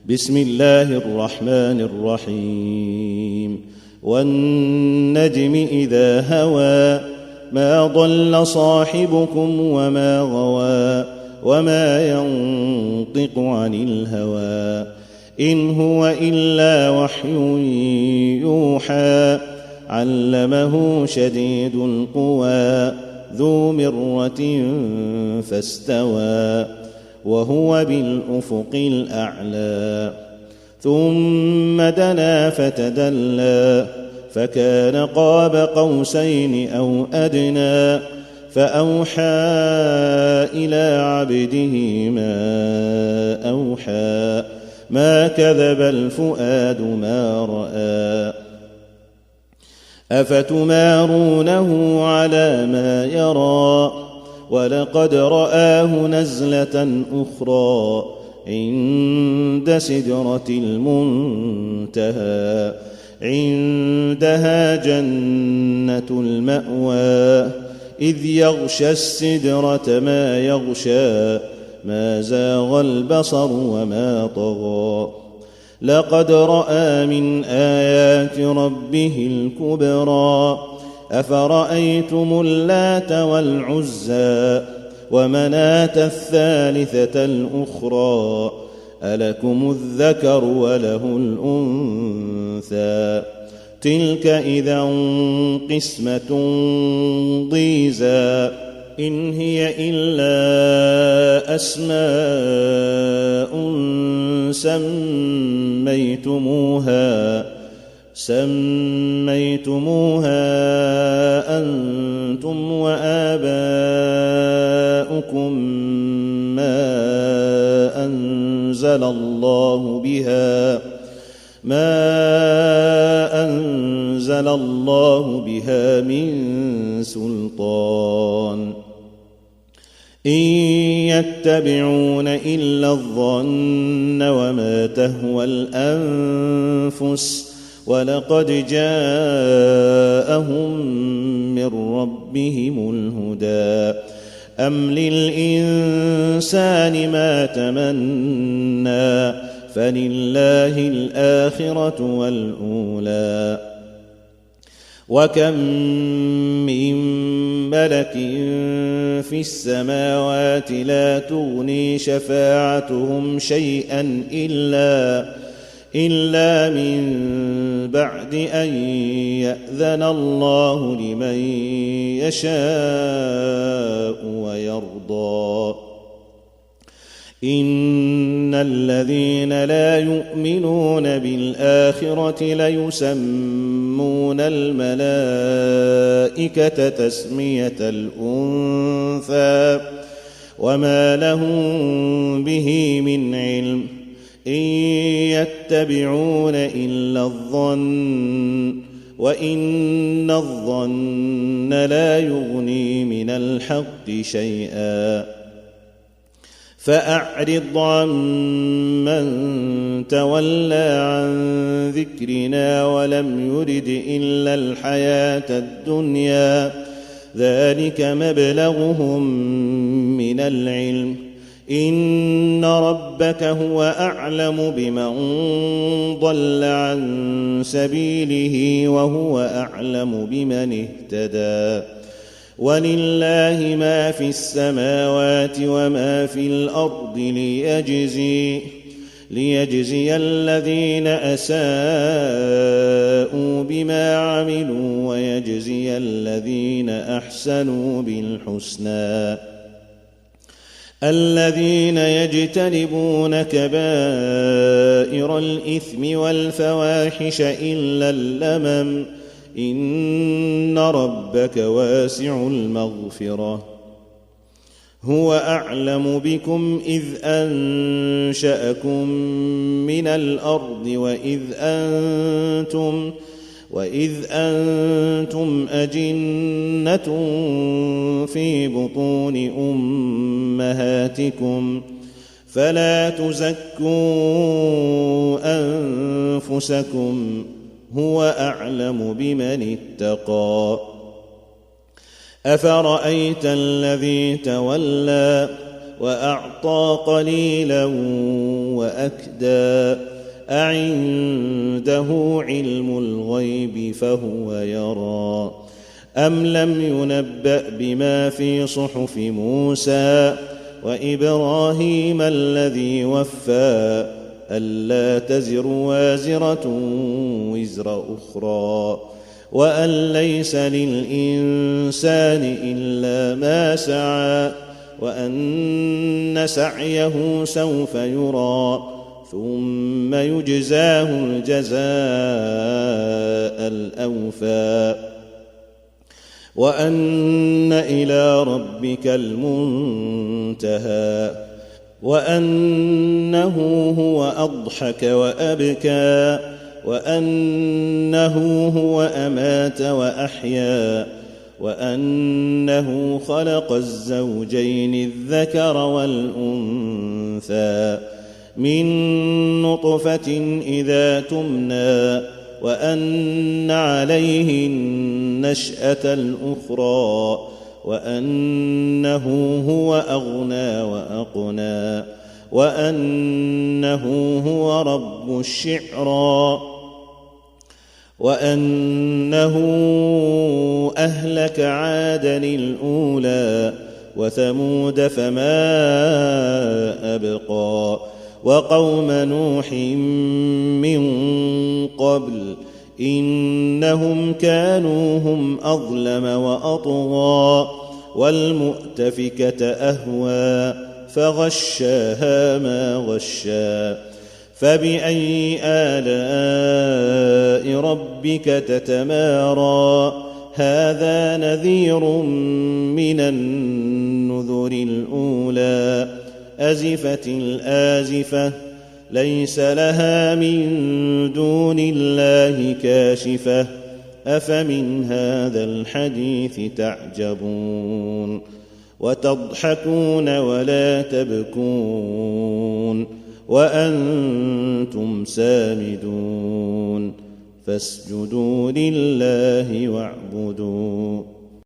بسم الله الرحمن الرحيم والنجم إذا هوى ما ضل صاحبكم وما غوى وما ينطق عن الهوى إن هو إلا وحي يوحى علمه شديد القوى ذو مرة فاستوى وهو بالأفق الأعلى ثم دنا فتدلى فكان قاب قوسين أو أدنى فأوحى إلى عبده ما أوحى ما كذب الفؤاد ما رأى أفتمارونه على ما يرى ولقد رآه نزلة أخرى عند سدرة المنتهى عندها جنة المأوى إذ يغشى السدرة ما يغشى ما زاغ البصر وما طغى لقد رأى من آيات ربه الكبرى أفرأيتم اللات والعزى ومناة الثالثة الأخرى ألكم الذكر وله الأنثى تلك إذا قسمة ضيزى إن هي إلا أسماء سميتموها أنتم وآباؤكم ما أنزل الله بها من سلطان إن يتبعون إلا الظن وما تهوى الأنفس ولقد جاءهم من ربهم الهدى أم للإنسان ما تمنى فلله الآخرة والأولى وكم من ملك في السماوات لا تغني شفاعتهم شيئا إلا من بعد أن يأذن الله لمن يشاء ويرضى إن الذين لا يؤمنون بالآخرة ليسمون الملائكة تسمية الأنثى وما لهم به من علم إن يتبعون إلا الظن وإن الظن لا يغني من الحق شيئا فأعرض عمن تولى عن ذكرنا ولم يرد إلا الحياة الدنيا ذلك مبلغهم من العلم إن ربك هو أعلم بمن ضل عن سبيله وهو أعلم بمن اهتدى ولله ما في السماوات وما في الأرض ليجزي الذين أساءوا بما عملوا ويجزي الذين أحسنوا بالحسنى الذين يجتنبون كبائر الإثم والفواحش إلا اللمم إن ربك واسع المغفرة هو أعلم بكم إذ أنشأكم من الأرض وإذ أنتم أجنة في بطون أمهاتكم فلا تزكوا أنفسكم هو أعلم بمن اتقى أفرأيت الذي تولى وأعطى قليلا وأكدى أعنده علم الغيب فهو يرى أم لم ينبأ بما في صحف موسى وإبراهيم الذي وفى ألا تزر وازرة وزر أخرى وأن ليس للإنسان إلا ما سعى وأن سعيه سوف يرى ثم يجزاه الجزاء الأوفى وأن إلى ربك المنتهى وأنه هو أضحك وأبكى وأنه هو أمات وأحيا وأنه خلق الزوجين الذكر والأنثى من نطفة إذا تمنى وأن عليه النشأة الأخرى وأنه هو أغنى وأقنى وأنه هو رب الشعرى وأنه أهلك عادا الأولى وثمود فما أبقى وقوم نوح من قبل إنهم كانوا هم أظلم وأطغى والمؤتفكة أهوى فغشاها ما غشى فبأي آلاء ربك تتمارى هذا نذير من النذر الأولى أزفت الآزفة ليس لها من دون الله كاشفة أفمن هذا الحديث تعجبون وتضحكون ولا تبكون وأنتم سامدون فاسجدوا لله واعبدوا